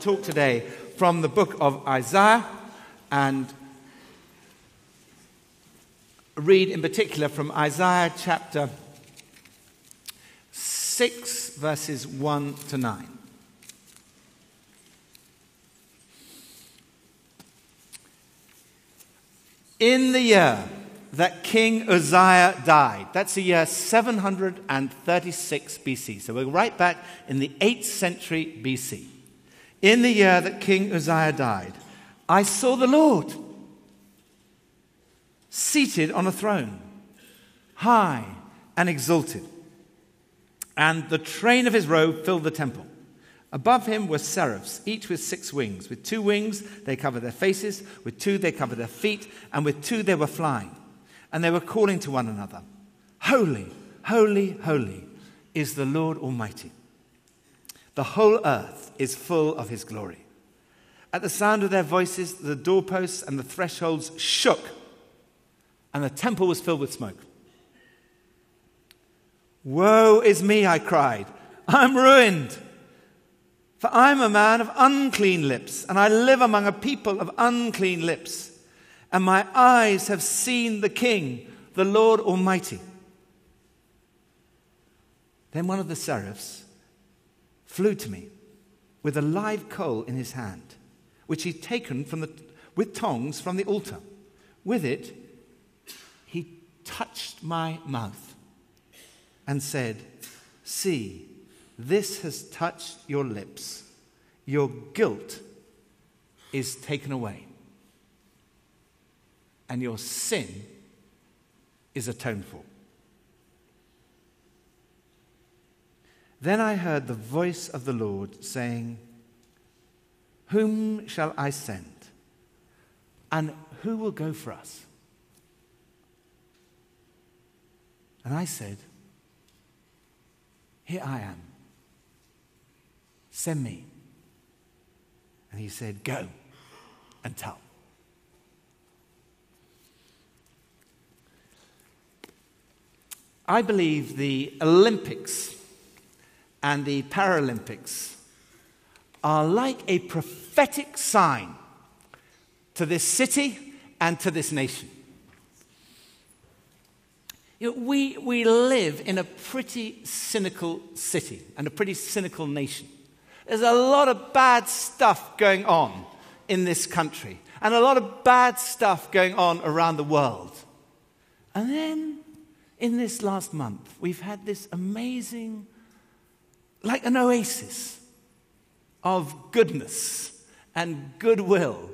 talk today from the book of Isaiah and read in particular from Isaiah chapter 6, verses 1 to 9. In the year that King Uzziah died, that's the year 736 BC, so we're right back in the 8th century BC. In the year that King Uzziah died, I saw the Lord seated on a throne, high and exalted, and the train of his robe filled the temple. Above him were seraphs, each with 6 wings. With 2 wings they covered their faces, with 2 they covered their feet, and with 2 they were flying. And they were calling to one another, Holy, holy, holy is the Lord Almighty. The whole earth is full of his glory. At the sound of their voices, the doorposts and the thresholds shook, and the temple was filled with smoke. Woe is me, I cried. I'm ruined. For I'm a man of unclean lips, and I live among a people of unclean lips. And my eyes have seen the King, the Lord Almighty. Then one of the seraphs flew to me with a live coal in his hand, which he'd taken with tongs from the altar. With it, he touched my mouth and said, See, this has touched your lips. Your guilt is taken away, and your sin is atoned for. Then I heard the voice of the Lord saying, Whom shall I send? And who will go for us? And I said, Here I am. Send me. And he said, Go and tell. I believe the Olympics and the Paralympics are like a prophetic sign to this city and to this nation. You know, we live in a pretty cynical city and a pretty cynical nation. There's a lot of bad stuff going on in this country and a lot of bad stuff going on around the world. And then in this last month, we've had this amazing, like an oasis of goodness and goodwill.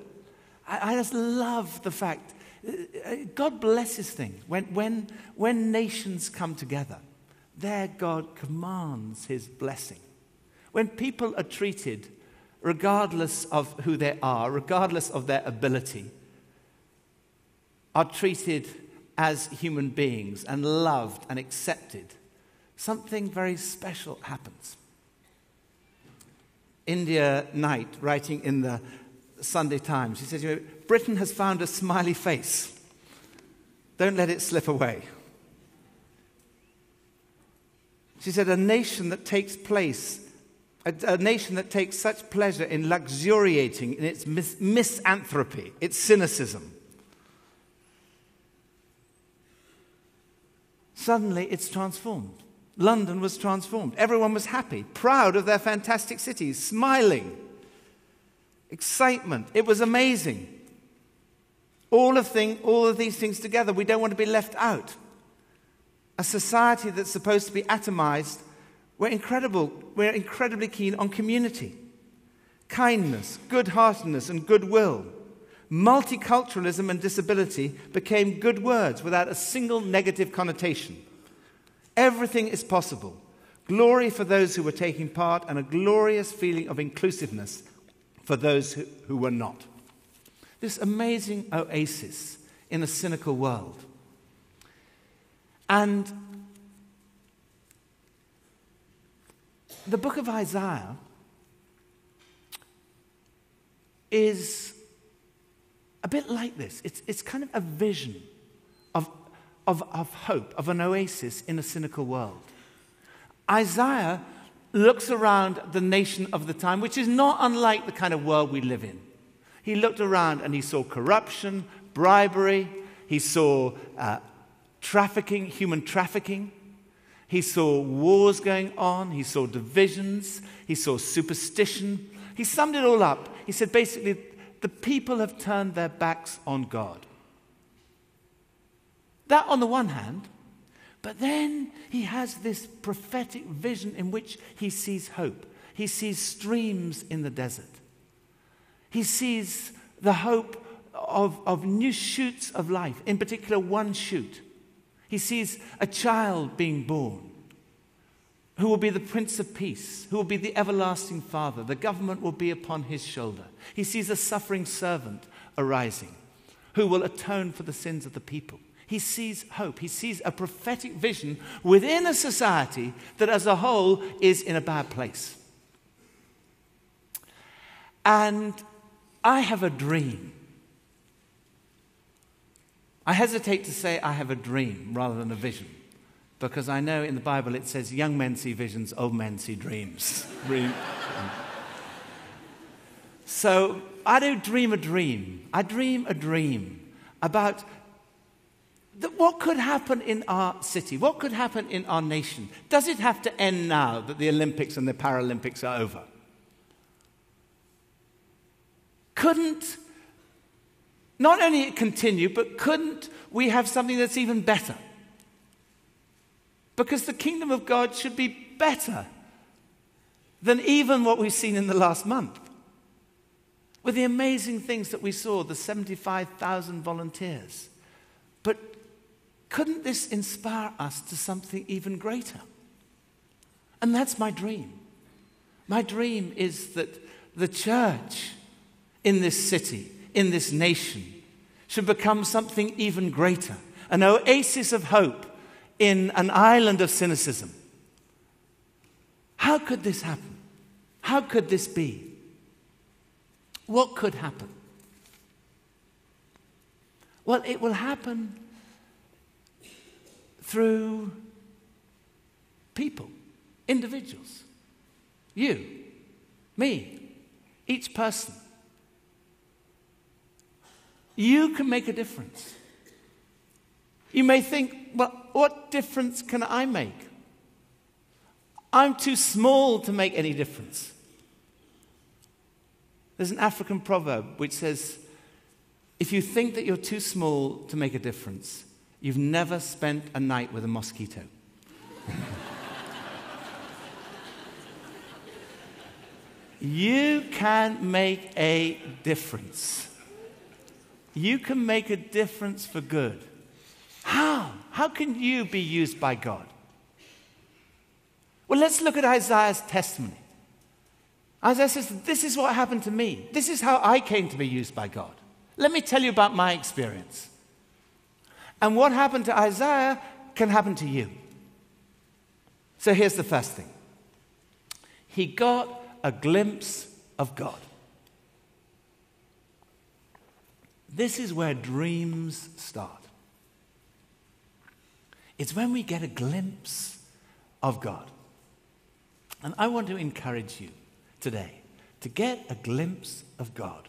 I just love the fact, God blesses things. When nations come together, there God commands his blessing. When people are treated, regardless of who they are, regardless of their ability, are treated as human beings and loved and accepted, something very special happens. India Knight, writing in the Sunday Times, she says, Britain has found a smiley face. Don't let it slip away. She said, a nation that takes such pleasure in luxuriating in its misanthropy, its cynicism, suddenly it's transformed. London was transformed. Everyone was happy, proud of their fantastic cities, smiling, excitement. It was amazing. All of these things together, we don't want to be left out. A society that's supposed to be atomized, we're incredibly keen on community, kindness, good-heartedness, and goodwill. Multiculturalism and disability became good words without a single negative connotation. Everything is possible. Glory for those who were taking part and a glorious feeling of inclusiveness for those who were not. This amazing oasis in a cynical world. And the book of Isaiah is a bit like this. It's kind of a vision of hope, of an oasis in a cynical world. Isaiah looks around the nation of the time, which is not unlike the kind of world we live in. He looked around and he saw corruption, bribery, he saw trafficking, human trafficking. He saw wars going on. He saw divisions. He saw superstition. He summed it all up. He said basically, the people have turned their backs on God. That on the one hand, but then he has this prophetic vision in which he sees hope. He sees streams in the desert. He sees the hope of new shoots of life, in particular one shoot. He sees a child being born who will be the Prince of Peace, who will be the everlasting Father. The government will be upon his shoulder. He sees a suffering servant arising who will atone for the sins of the people. He sees hope. He sees a prophetic vision within a society that as a whole is in a bad place. And I have a dream. I hesitate to say I have a dream rather than a vision, because I know in the Bible it says young men see visions, old men see dreams. So I don't dream a dream. I dream a dream about what could happen in our city, what could happen in our nation. Does it have to end now that the Olympics and the Paralympics are over? Couldn't not only it continue, but couldn't we have something that's even better? Because the kingdom of God should be better than even what we've seen in the last month. With the amazing things that we saw, the 75,000 volunteers. But couldn't this inspire us to something even greater? And that's my dream. My dream is that the church in this city, in this nation, should become something even greater. An oasis of hope in an island of cynicism. How could this happen? How could this be? What could happen? Well, it will happen through people, individuals. You, me, each person. You can make a difference. You may think, well, what difference can I make? I'm too small to make any difference. There's an African proverb which says, if you think that you're too small to make a difference, you've never spent a night with a mosquito. You can make a difference. You can make a difference for good. How? How can you be used by God? Well, let's look at Isaiah's testimony. Isaiah says, this is what happened to me. This is how I came to be used by God. Let me tell you about my experience. And what happened to Isaiah can happen to you. So here's the first thing. He got a glimpse of God. This is where dreams start. It's when we get a glimpse of God. And I want to encourage you today to get a glimpse of God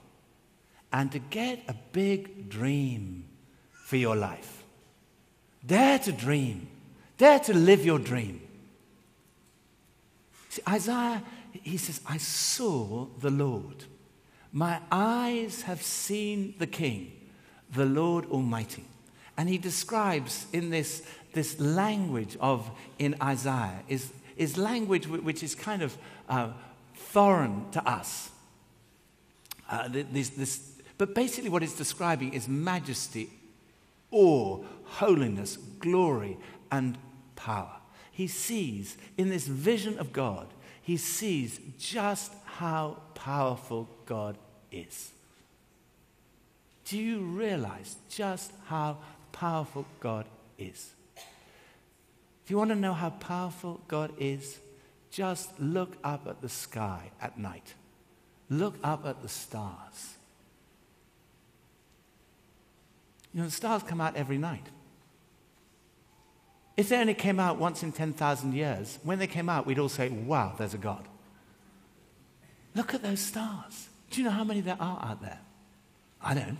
and to get a big dream for your life. Dare to dream. Dare to live your dream. See, Isaiah, he says, I saw the Lord. My eyes have seen the King, the Lord Almighty. And he describes in this language in Isaiah, is language which is kind of foreign to us. But basically what it's describing is majesty, awe, holiness, glory, and power. He sees, in this vision of God, he sees just how powerful God is. Do you realize just how powerful God is? If you want to know how powerful God is, just look up at the sky at night. Look up at the stars. You know, the stars come out every night. If they only came out once in 10,000 years, when they came out, we'd all say, wow, there's a God. Look at those stars. Do you know how many there are out there? I don't.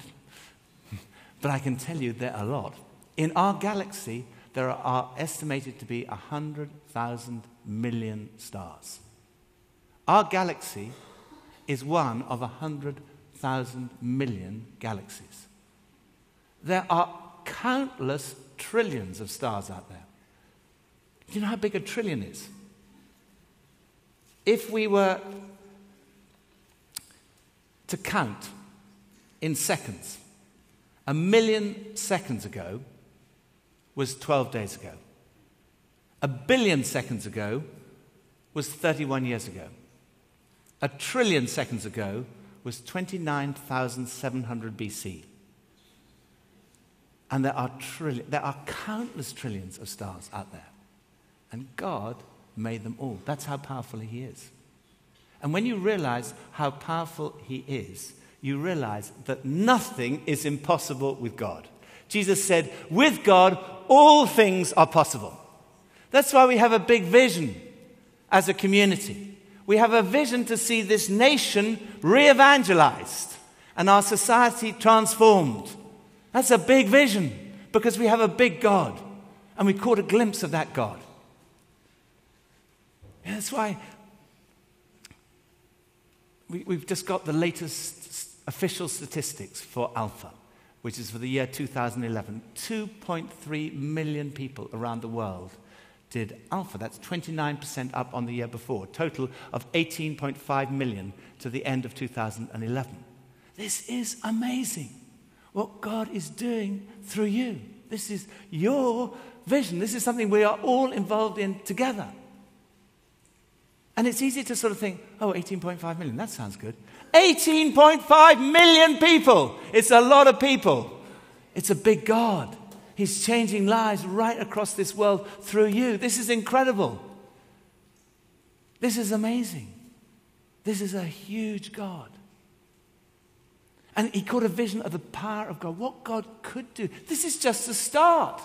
But I can tell you there are a lot. In our galaxy, there are estimated to be 100,000 million stars. Our galaxy is one of 100,000 million galaxies. There are countless trillions of stars out there. Do you know how big a trillion is? If we were to count in seconds, 1 million seconds ago was 12 days ago. 1 billion seconds ago was 31 years ago. 1 trillion seconds ago was 29,700 BC. And there are countless trillions of stars out there. And God made them all. That's how powerful He is. And when you realize how powerful He is, you realize that nothing is impossible with God. Jesus said, with God, all things are possible. That's why we have a big vision as a community. We have a vision to see this nation re-evangelized and our society transformed. That's a big vision because we have a big God and we caught a glimpse of that God. Yeah, that's why we've just got the latest official statistics for Alpha, which is for the year 2011. 2.3 million people around the world did Alpha. That's 29% up on the year before. Total of 18.5 million to the end of 2011. This is amazing. What God is doing through you. This is your vision. This is something we are all involved in together. And it's easy to sort of think, oh, 18.5 million, that sounds good. 18.5 million people. It's a lot of people. It's a big God. He's changing lives right across this world through you. This is incredible. This is amazing. This is a huge God. And he caught a vision of the power of God, what God could do. This is just the start.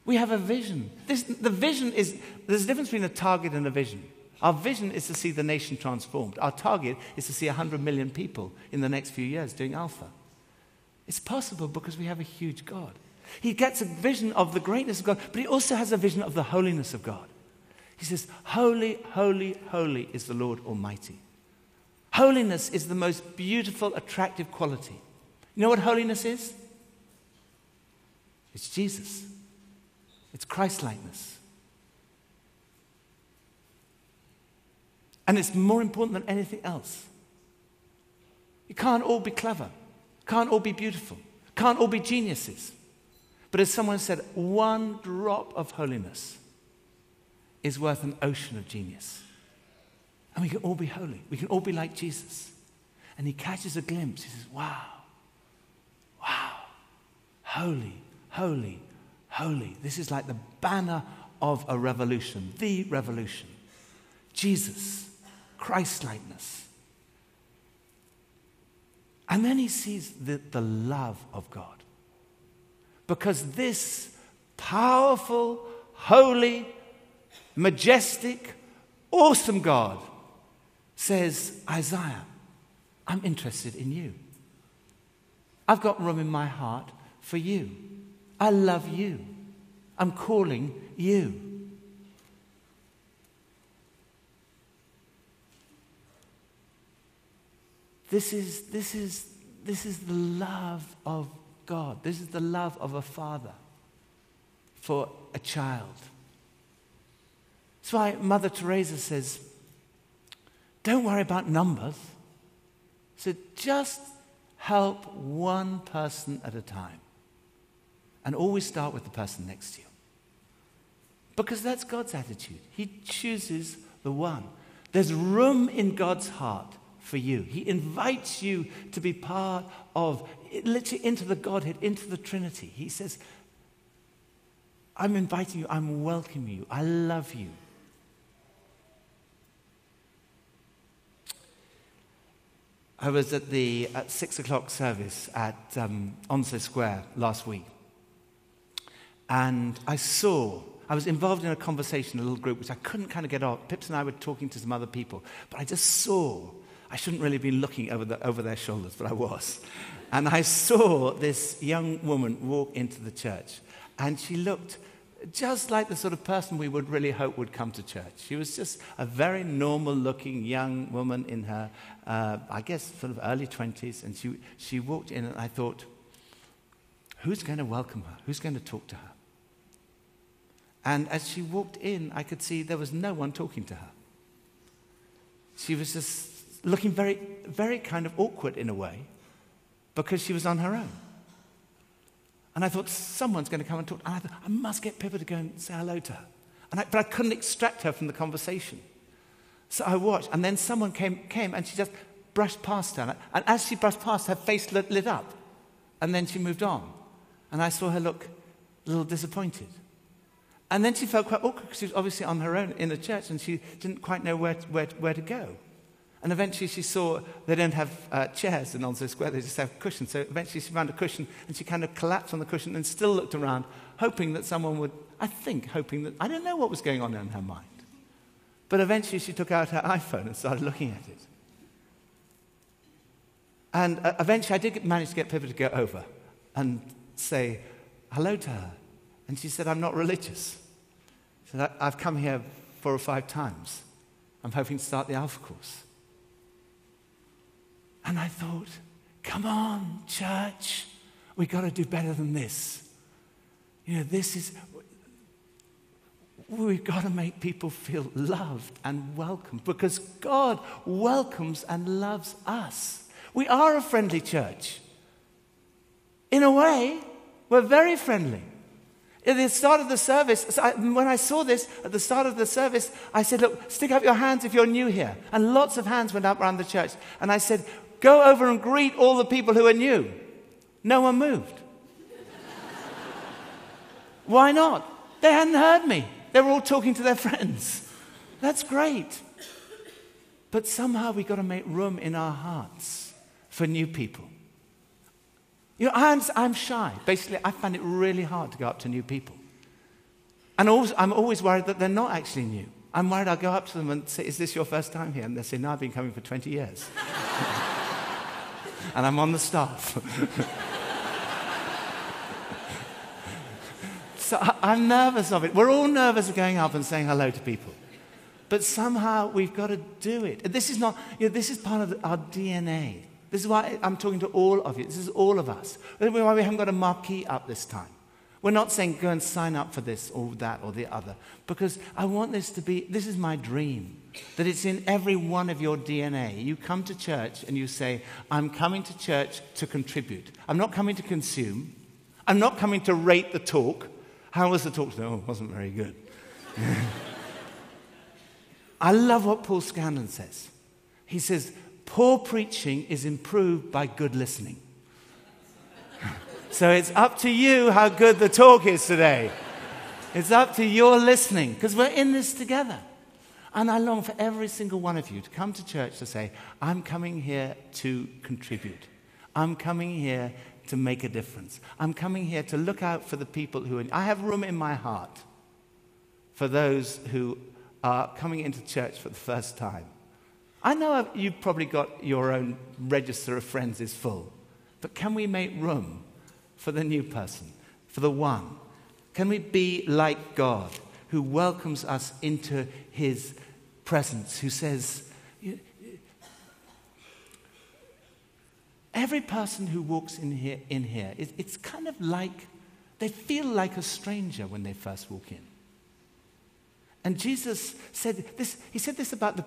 We have a vision. The vision is, there's a difference between a target and a vision. Our vision is to see the nation transformed. Our target is to see 100 million people in the next few years doing Alpha. It's possible because we have a huge God. He gets a vision of the greatness of God, but he also has a vision of the holiness of God. He says, holy, holy, holy is the Lord Almighty. Holiness is the most beautiful, attractive quality. You know what holiness is? It's Jesus. It's Christ-likeness. And it's more important than anything else. You can't all be clever. Can't all be beautiful. Can't all be geniuses. But as someone said, one drop of holiness is worth an ocean of genius. And we can all be holy. We can all be like Jesus. And he catches a glimpse. He says, wow, wow, holy, holy, holy. This is like the banner of a revolution, the revolution. Jesus, Christ-likeness. And then he sees the love of God. Because this powerful, holy, majestic, awesome God says, Isaiah, I'm interested in you. I've got room in my heart for you. I love you. I'm calling you. This is the love of God. This is the love of a father for a child. That's why Mother Teresa says, don't worry about numbers. So just help one person at a time. And always start with the person next to you. Because that's God's attitude. He chooses the one. There's room in God's heart for you. He invites you to be part of, literally into the Godhead, into the Trinity. He says, I'm inviting you, I'm welcoming you, I love you. I was at the 6 o'clock service at Onslow Square last week. And I was involved in a conversation, a little group, which I couldn't kind of get off. Pips and I were talking to some other people, but I just saw, I shouldn't really be looking over their shoulders, but I was. And I saw this young woman walk into the church, and she looked just like the sort of person we would really hope would come to church. She was just a very normal-looking young woman in her, I guess, sort of early 20s, and she walked in, and I thought, who's going to welcome her? Who's going to talk to her? And as she walked in, I could see there was no one talking to her. She was just looking very, very kind of awkward in a way, because she was on her own. And I thought, someone's going to come and talk. And I thought, I must get Pippa to go and say hello to her. But I couldn't extract her from the conversation. So I watched, and then someone came and she just brushed past her. And as she brushed past, her face lit up. And then she moved on. And I saw her look a little disappointed. And then she felt quite awkward because she was obviously on her own in the church and she didn't quite know where to go. And eventually she saw they don't have chairs in Onslow Square, they just have cushions. So eventually she found a cushion and she kind of collapsed on the cushion and still looked around, hoping that someone would, I don't know what was going on in her mind. But eventually she took out her iPhone and started looking at it. And eventually I did manage to get Pippa to go over and say hello to her. And she said, I'm not religious. She said, I've come here 4 or 5 times. I'm hoping to start the Alpha course. And I thought, come on, church. We've got to do better than this. We've got to make people feel loved and welcomed because God welcomes and loves us. We are a friendly church. In a way, we're very friendly. At the start of the service, when I saw this at the start of the service, I said, look, stick up your hands if you're new here. And lots of hands went up around the church. And I said, go over and greet all the people who are new. No one moved. Why not? They hadn't heard me. They were all talking to their friends. That's great. But somehow we've got to make room in our hearts for new people. I'm shy. Basically, I find it really hard to go up to new people. And I'm always worried that they're not actually new. I'm worried I'll go up to them and say, is this your first time here? And they'll say, no, I've been coming for 20 years. And I'm on the staff. So I'm nervous of it. We're all nervous of going up and saying hello to people. But somehow we've got to do it. This is not, this is part of our DNA. This is why I'm talking to all of you. This is all of us. This is why we haven't got a marquee up this time. We're not saying go and sign up for this or that or the other. Because I want this to be, this is my dream, that it's in every one of your DNA. You come to church and you say, I'm coming to church to contribute. I'm not coming to consume. I'm not coming to rate the talk. How was the talk today? Oh, it wasn't very good. I love what Paul Scanlon says. He says, poor preaching is improved by good listening. So it's up to you how good the talk is today. It's up to your listening, because we're in this together. And I long for every single one of you to come to church to say, I'm coming here to contribute. I'm coming here to make a difference. I'm coming here to look out for the people who are... I have room in my heart for those who are coming into church for the first time. I know you've probably got your own register of friends is full, but can we make room for the new person, for the one? Can we be like God, who welcomes us into his presence, who says, every person who walks in here, it's kind of like, they feel like a stranger when they first walk in. And Jesus said this, he said this about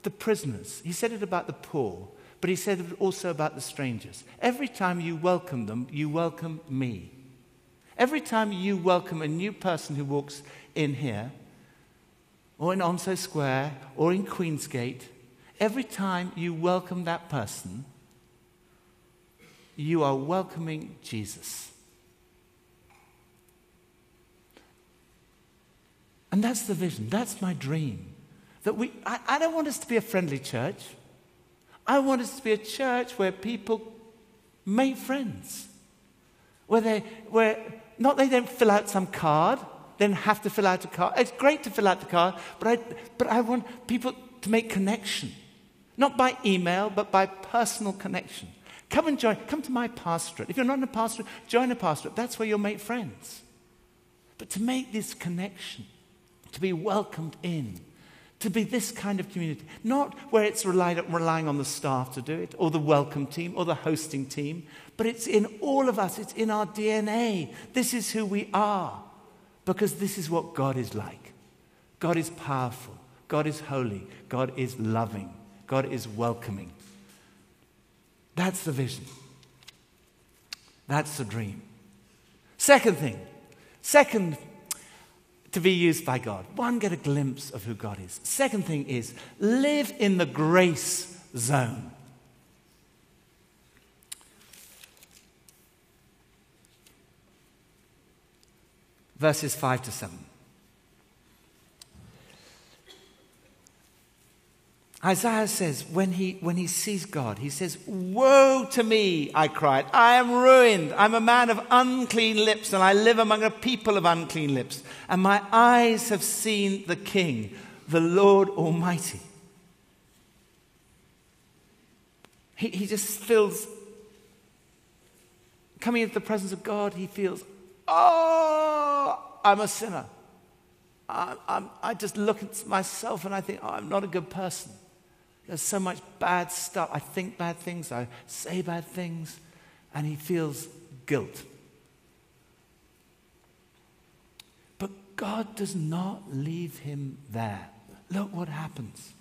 the prisoners. He said it about the poor, but he said it also about the strangers. Every time you welcome them, you welcome me. Every time you welcome a new person who walks in here, or in Onslow Square, or in Queensgate, every time you welcome that person, you are welcoming Jesus. And that's the vision. That's my dream. That I don't want us to be a friendly church. I want us to be a church where people make friends. Where not they don't fill out some card, they don't have to fill out a card. It's great to fill out the card, but I want people to make connection. Not by email, but by personal connection. Come and join. Come to my pastorate. If you're not in a pastorate, join a pastorate. That's where you'll make friends. But to make this connection, to be welcomed in, to be this kind of community, not where it's relying on the staff to do it, or the welcome team, or the hosting team, but it's in all of us. It's in our DNA. This is who we are, because this is what God is like. God is powerful. God is holy. God is loving. God is welcoming. That's the vision. That's the dream. Second thing. Second, to be used by God. One, get a glimpse of who God is. Second thing is, live in the grace zone. Verses 5 to 7. Isaiah says, when he sees God, he says, "Woe to me," I cried. "I am ruined. I'm a man of unclean lips, and I live among a people of unclean lips. And my eyes have seen the King, the Lord Almighty." He just feels, coming into the presence of God, he feels, oh, I'm a sinner. I just look at myself and I think, oh, I'm not a good person. There's so much bad stuff. I think bad things. I say bad things. And he feels guilt. But God does not leave him there. Look what happens.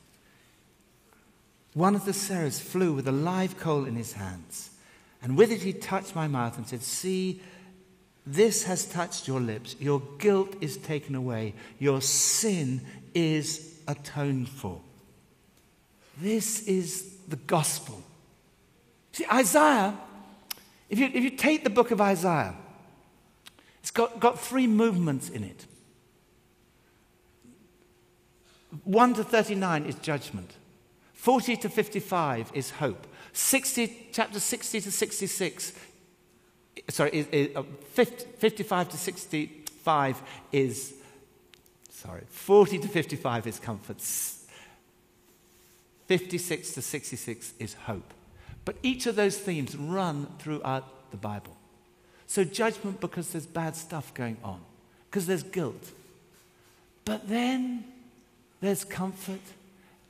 One of the seraphs flew with a live coal in his hands. And with it he touched my mouth and said, "See, this has touched your lips. Your guilt is taken away. Your sin is atoned for." This is the gospel. See, Isaiah, if you take the book of Isaiah, it's got three movements in it. 1 to 39 is judgment. 40 to 55 is hope. Chapter 60 to 66, 55 to 65 is, 40 to 55 is comfort. 56 to 66 is hope. But each of those themes run throughout the Bible. So judgment because there's bad stuff going on, because there's guilt. But then there's comfort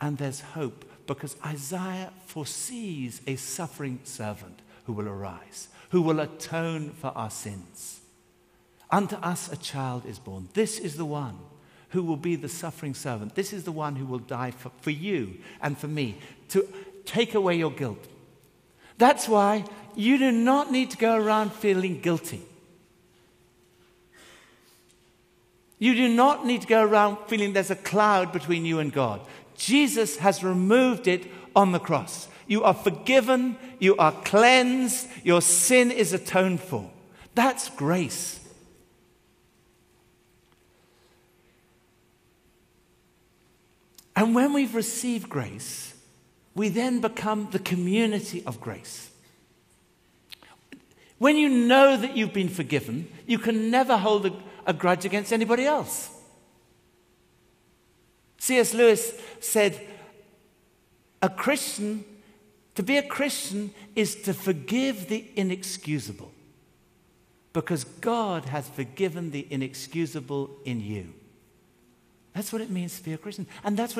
and there's hope, because Isaiah foresees a suffering servant who will arise, who will atone for our sins. Unto us a child is born. This is the one who will be the suffering servant. This is the one who will die for you and for me, to take away your guilt. That's why you do not need to go around feeling guilty. You do not need to go around feeling there's a cloud between you and God. Jesus has removed it on the cross. You are forgiven, you are cleansed, your sin is atoned for. That's grace. And when we've received grace, we then become the community of grace. When you know that you've been forgiven, you can never hold a grudge against anybody else. C.S. Lewis said, to be a Christian is to forgive the inexcusable, because God has forgiven the inexcusable in you. That's what it means to be a Christian. And that's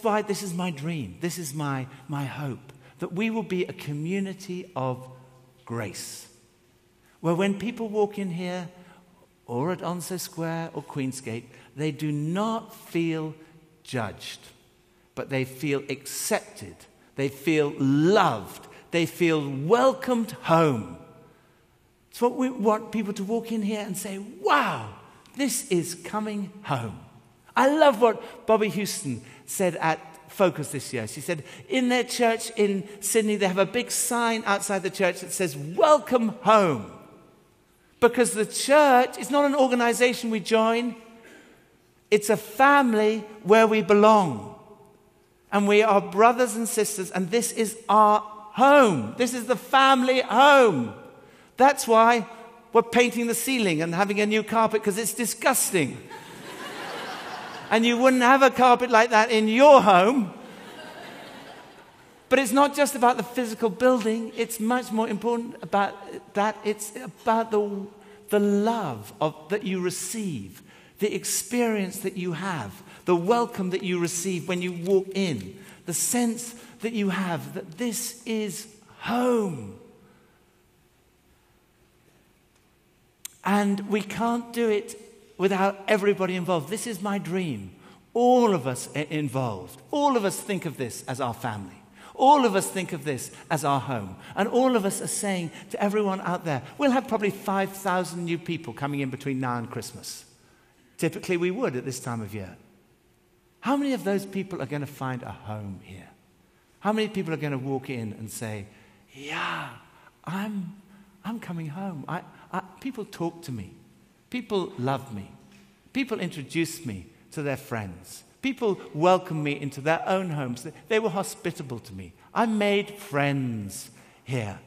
why this is my dream. This is my hope. That we will be a community of grace. Where when people walk in here, or at Onslow Square or Queensgate, they do not feel judged, but they feel accepted. They feel loved. They feel welcomed home. It's what we want people to walk in here and say, wow, this is coming home. I love what Bobby Houston said at Focus this year. She said, in their church in Sydney, they have a big sign outside the church that says, "Welcome home." Because the church is not an organization we join. It's a family where we belong. And we are brothers and sisters, and this is our home. This is the family home. That's why we're painting the ceiling and having a new carpet because it's disgusting. And you wouldn't have a carpet like that in your home. But it's not just about the physical building. It's much more important about that. It's about the love that you receive, the experience that you have, the welcome that you receive when you walk in, the sense that you have that this is home. And we can't do it without everybody involved. This is my dream. All of us are involved. All of us think of this as our family. All of us think of this as our home. And all of us are saying to everyone out there, we'll have probably 5,000 new people coming in between now and Christmas. Typically we would at this time of year. How many of those people are going to find a home here? How many people are going to walk in and say, yeah, I'm coming home. People talk to me. People love me. People introduce me to their friends. People welcome me into their own homes. They were hospitable to me. I made friends here.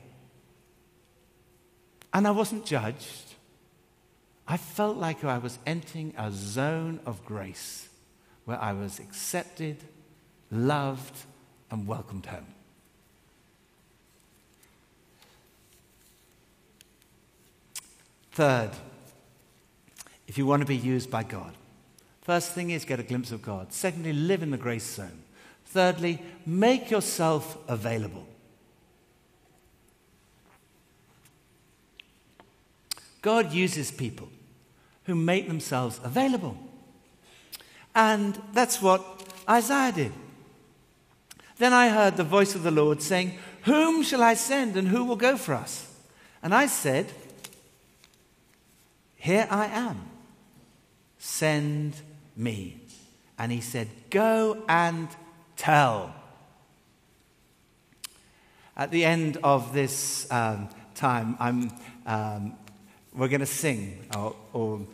And I wasn't judged. I felt like I was entering a zone of grace where I was accepted, loved, and welcomed home. Third, if you want to be used by God, first thing is get a glimpse of God. Secondly, live in the grace zone. Thirdly, make yourself available. God uses people who make themselves available. And that's what Isaiah did. Then I heard the voice of the Lord saying, whom shall I send and who will go for us? And I said, here I am. Send me. And he said, go and tell. At the end of this time, we're going to sing, or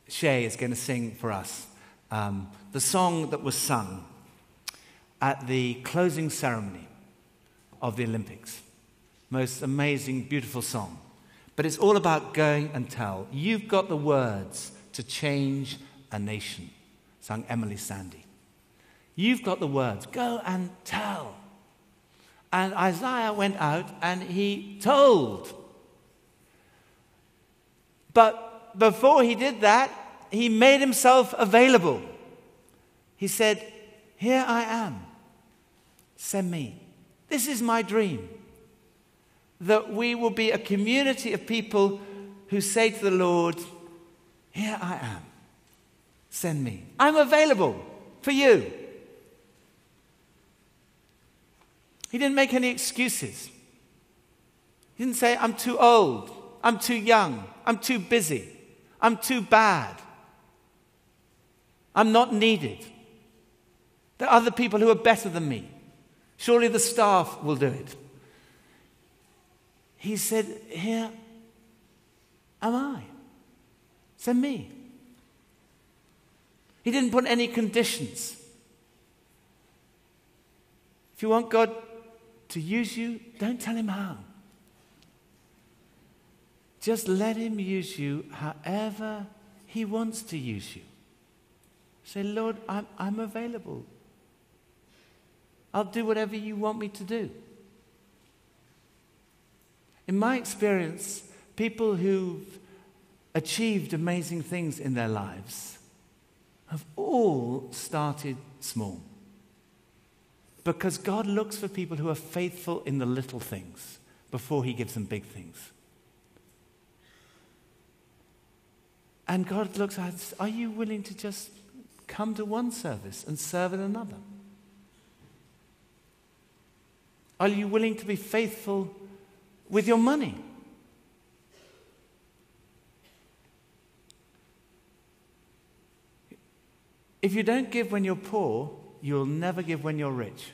Shay is going to sing for us the song that was sung at the closing ceremony of the Olympics. Most amazing, beautiful song. But it's all about going and tell. You've got the words to change a nation, sung Emily Sandy. You've got the words. Go and tell. And Isaiah went out and he told. But before he did that, he made himself available. He said, here I am. Send me. This is my dream. That we will be a community of people who say to the Lord, here I am. Send me. I'm available for you. He didn't make any excuses. He didn't say, I'm too old. I'm too young. I'm too busy. I'm too bad. I'm not needed. There are other people who are better than me. Surely the staff will do it. He said, here am I. Send me. He didn't put any conditions. If you want God to use you, don't tell him how. Just let him use you however he wants to use you. Say, Lord, I'm available. I'll do whatever you want me to do. In my experience, people who've achieved amazing things in their lives have all started small. Because God looks for people who are faithful in the little things before he gives them big things. And God looks at us, are you willing to just come to one service and serve in another? Are you willing to be faithful with your money? If you don't give when you're poor, you'll never give when you're rich.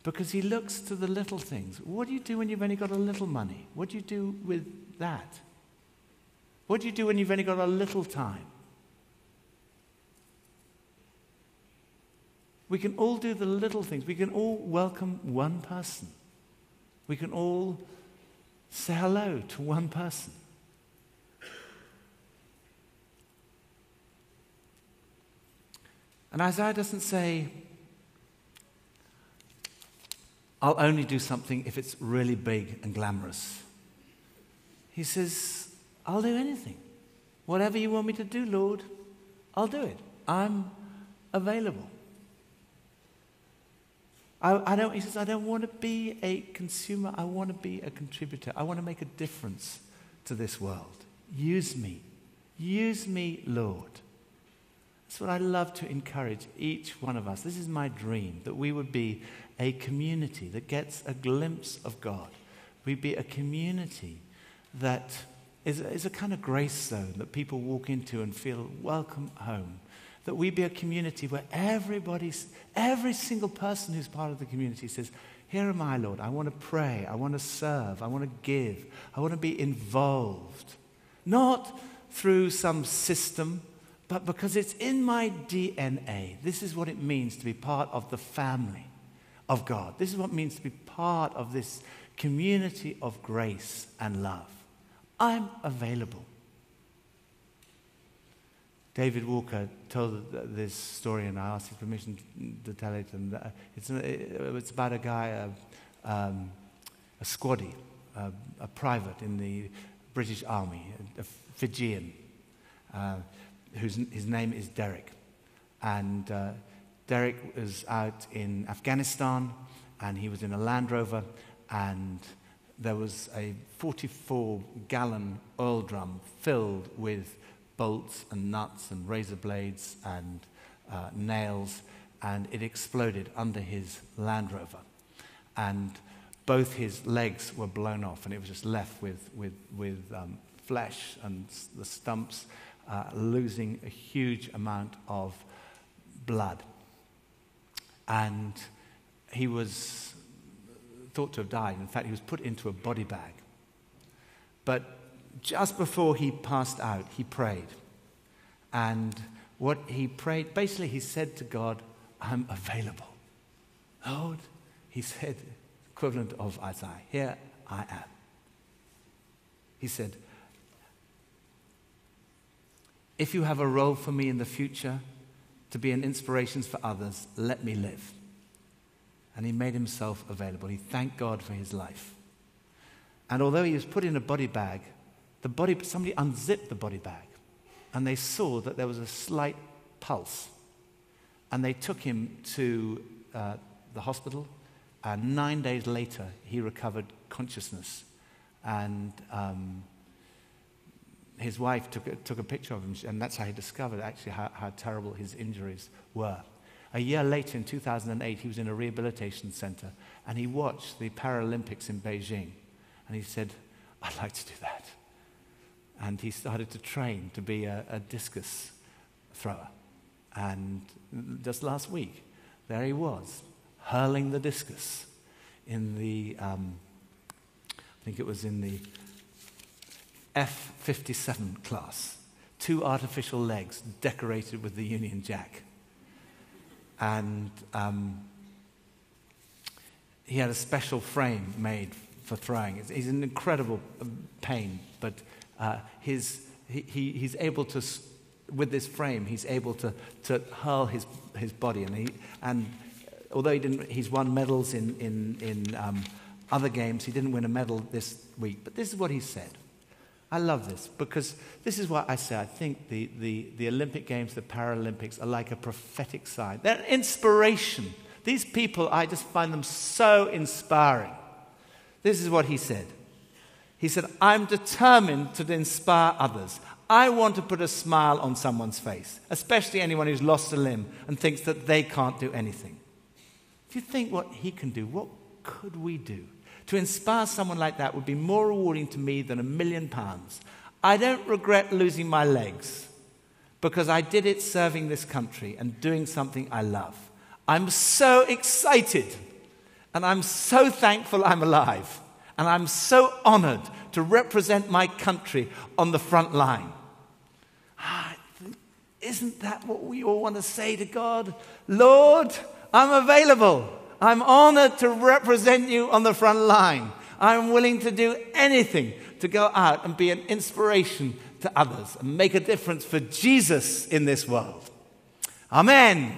Because he looks to the little things. What do you do when you've only got a little money? What do you do with that? What do you do when you've only got a little time? We can all do the little things. We can all welcome one person. we can all say hello to one person. And Isaiah doesn't say, I'll only do something if it's really big and glamorous. He says, I'll do anything. Whatever you want me to do, Lord, I'll do it. I'm available. He says, I don't want to be a consumer. I want to be a contributor. I want to make a difference to this world. Use me. Use me, Lord. That's what I love to encourage each one of us. This is my dream, that we would be a community that gets a glimpse of God. We'd be a community that is a kind of grace zone that people walk into and feel welcome home. That we be a community where every single person who's part of the community says, here am I, Lord. I want to pray. I want to serve. I want to give. I want to be involved. Not through some system, but because it's in my DNA. This is what it means to be part of the family of God. This is what it means to be part of this community of grace and love. I'm available. David Walker told this story, and I asked his permission to tell it. And it's about a guy, a squaddy, a private in the British Army, a Fijian, his name is Derek. And Derek was out in Afghanistan, and he was in a Land Rover, and there was a 44-gallon oil drum filled with bolts and nuts and razor blades and nails, and it exploded under his Land Rover. And both his legs were blown off, and it was just left with flesh and the stumps, losing a huge amount of blood. And he was thought to have died. In fact, he was put into a body bag. But just before he passed out, he prayed. And what he prayed, basically he said to God, I'm available. Lord, he said, equivalent of Isaiah, here I am. He said, if you have a role for me in the future to be an inspiration for others, let me live. And he made himself available. He thanked God for his life. And although he was put in a body bag, somebody unzipped the body bag, and they saw that there was a slight pulse. And they took him to the hospital, and 9 days later, he recovered consciousness. And his wife took a picture of him, and that's how he discovered actually how terrible his injuries were. A year later, in 2008, he was in a rehabilitation center, and he watched the Paralympics in Beijing. And he said, I'd like to do that. And he started to train to be a discus thrower. And just last week, there he was, hurling the discus in the, I think it was in the F-57 class. 2 artificial legs decorated with the Union Jack. And he had a special frame made for throwing. He's in incredible pain, but he's able to, with this frame, he's able to hurl his body. And although he's won medals in other games, he didn't win a medal this week. But this is what he said. I love this, because this is what I say. I think the Olympic Games, the Paralympics, are like a prophetic sign. They're an inspiration. These people, I just find them so inspiring. This is what he said. He said, I'm determined to inspire others. I want to put a smile on someone's face, especially anyone who's lost a limb and thinks that they can't do anything. If you think what he can do, what could we do? To inspire someone like that would be more rewarding to me than £1 million. I don't regret losing my legs because I did it serving this country and doing something I love. I'm so excited, and I'm so thankful I'm alive, and I'm so honored to represent my country on the front line. Isn't that what we all want to say to God? Lord, I'm available. I'm honored to represent you on the front line. I'm willing to do anything to go out and be an inspiration to others and make a difference for Jesus in this world. Amen.